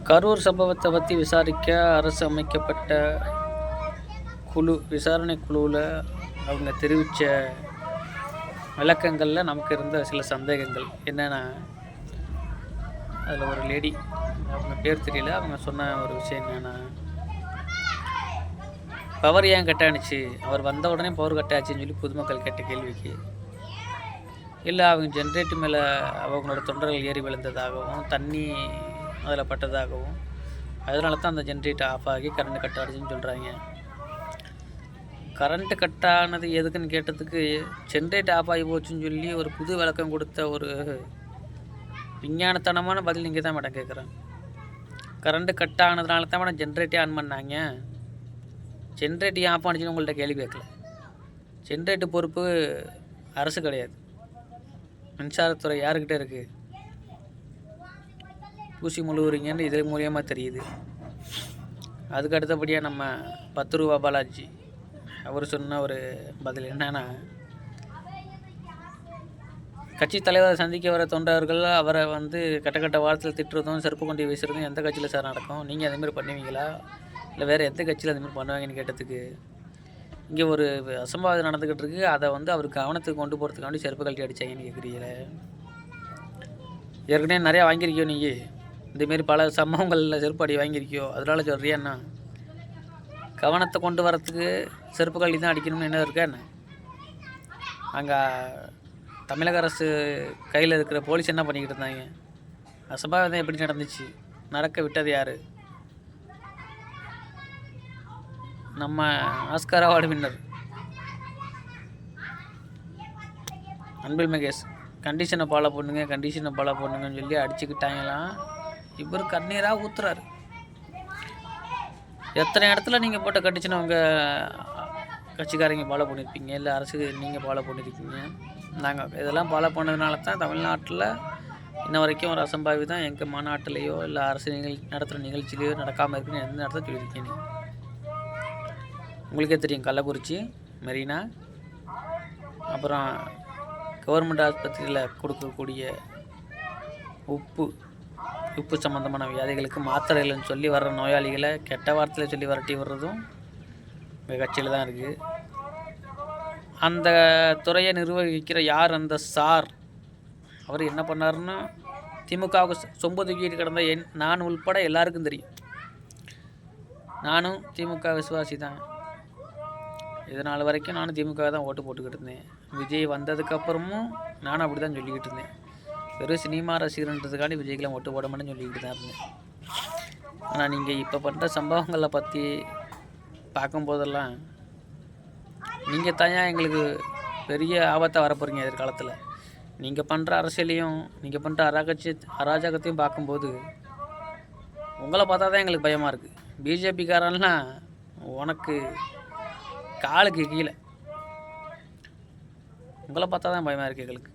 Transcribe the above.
கரூர் சம்பவத்தை பற்றி விசாரிக்க அரசு அமைக்கப்பட்ட விசாரணை குழுவில் அவங்க தெரிவித்த விளக்கங்களில் நமக்கு இருந்த சில சந்தேகங்கள் என்னென்னா, அதில் ஒரு லேடி, அவங்க பேர் தெரியல, அவங்க சொன்ன ஒரு விஷயம் என்னென்னா, பவர் ஏன் கட் ஆணுச்சு, அவர் வந்த உடனே பவர் கட் ஆச்சுன்னு சொல்லி பொதுமக்கள் கேட்ட கேள்விக்கு, இல்லை அவங்க ஜென்ரேட்டர் மேலே அவங்களோட தொண்டர்கள் ஏறி விழுந்ததாகவும் தண்ணி அதில் பட்டதாகவும் அதனால தான் அந்த ஜென்ரேட்டர் ஆஃப் ஆகி கரண்ட் கட் ஆகிடுச்சின்னு சொல்கிறாங்க. கரண்ட்டு கட் ஆனது எதுக்குன்னு கேட்டதுக்கு ஜென்ரேட்டர் ஆஃப் ஆகி போச்சுன்னு சொல்லி ஒரு புது விளக்கம் கொடுத்த ஒரு விஞ்ஞானத்தனமான பதில் நீங்கள் தான் மேடம் கேட்குறேன். கரண்ட்டு கட் ஆனதுனால தான் மேடம் ஜென்ரேட்டே ஆன் பண்ணாங்க. ஜென்ரேட்டர் ஆஃப் ஆனிச்சுன்னு உங்கள்கிட்ட கேள்வி கேட்கல. ஜென்ரேட்டர் பொறுப்பு அரசு கிடையாது, மின்சாரத்துறை யாருக்கிட்ட இருக்குது? பூசி முழுவுறீங்கன்னு இது மூலியமாக தெரியுது. அதுக்கு அடுத்தபடியாக நம்ம 10 ரூபா பாலாஜி அவர் சொன்ன ஒரு பதில் என்னன்னா, கட்சி தலைவரை சந்திக்க வர தொண்டர்கள் அவரை கட்ட வாரத்தில் திட்டுறதும் செருப்பு கொண்டு வீசுறதும் எந்த கட்சியில் சார் நடக்கும்? நீங்கள் அதேமாதிரி பண்ணுவீங்களா, இல்லை வேறு எந்த கட்சியில் அதேமாதிரி பண்ணுவாங்கன்னு கேட்டதுக்கு, இங்கே ஒரு அசம்பாவிதம் நடந்துக்கிட்டு இருக்குது, அதை அவர் கவனத்துக்கு கொண்டு போகிறதுக்காண்டி செருப்பு கழட்டி அடித்தாங்கன்னு கேட்குறீங்களே. ஏற்கனவே நிறையா வாங்கியிருக்கியோ நீங்கள், இந்தமாரி பல சம்பவங்களில் செருப்பு அடி வாங்கியிருக்கியோ, அதனால் சொல்கிறியாண்ணா? கவனத்தை கொண்டு வரத்துக்கு செருப்பு கழட்டி தான் அடிக்கணும்னு என்ன இருக்கா என்ன? அங்கே தமிழக அரசு கையில் இருக்கிற போலீஸ் என்ன பண்ணிக்கிட்டு இருந்தாங்க? அசம்பாவிதம் எப்படி நடந்துச்சு, நடக்க விட்டது யார்? நம்ம Oscar award winner Anbil Mahesh கண்டிஷனை ஃபாலோ பண்ணுங்கன்னு சொல்லி அடிச்சுக்கிட்டாங்களாம். இவர் கண்ணீராக ஊற்றுறாரு. எத்தனை இடத்துல நீங்கள் போட்ட கண்டிஷனை உங்கள் கட்சிக்காரங்க ஃபாலோ பண்ணியிருப்பீங்க, இல்லை அரசு நீங்கள் ஃபாலோ பண்ணியிருக்கீங்க. நாங்கள் இதெல்லாம் ஃபாலோ பண்ணதுனால தான் தமிழ்நாட்டில் இன்ன வரைக்கும் ஒரு அசம்பாவிதம் எங்கள் மாநாட்டிலையோ இல்லை அரசு நடத்துகிற நிகழ்ச்சியிலையோ நடக்காமல் இருக்குன்னு எந்த இடத்துல சொல்லியிருக்கீங்க? உங்களுக்கே தெரியும், கள்ளக்குறிச்சி மெரினா, அப்புறம் கவர்மெண்ட் ஆஸ்பத்திரியில் கொடுக்கக்கூடிய உப்பு சம்மந்தமான வியாதிகளுக்கு மாத்திரை இல்லைன்னு சொல்லி வர்ற நோயாளிகளை கெட்ட வார்த்தையில் சொல்லி விரட்டி வர்றதும் எங்கள் கட்சியில் தான் இருக்குது. அந்த துறையை நிர்வகிக்கிற யார் அந்த சார், அவர் என்ன பண்ணாருன்னு திமுகவுக்கு சொம்பு தூக்கிட்டு கிடந்த நான் உள்பட எல்லாருக்கும் தெரியும். நானும் திமுக விசுவாசி தான். இதனால் வரைக்கும் நானும் திமுக தான் ஓட்டு போட்டுக்கிட்டு இருந்தேன். விஜய் வந்ததுக்கப்புறமும் நானும் அப்படி தான் சொல்லிக்கிட்டு இருந்தேன். வெறும் சினிமா ரசிகர்ன்றதுக்காண்டி விஜய்க்கெலாம் ஓட்டு போட மாட்டேன்னு சொல்லிக்கிட்டு தான் இருந்தேன். ஆனால் நீங்கள் இப்போ பண்ணுற சம்பவங்களை பற்றி பார்க்கும்போதெல்லாம் நீங்கள் தாயா எங்களுக்கு பெரிய ஆபத்தாக வரப்போகிறீங்க எதிர்காலத்தில். நீங்கள் பண்ணுற அரசியலையும் நீங்கள் பண்ணுற அராஜகத்தையும் பார்க்கும்போது உங்களை பார்த்தா தான் எங்களுக்கு பயமாக இருக்குது. பிஜேபிக்காரெல்லாம் உனக்கு காலுக்கு கீழே, உங்களை பார்த்தா தான் பயமாக இருக்குது எங்களுக்கு.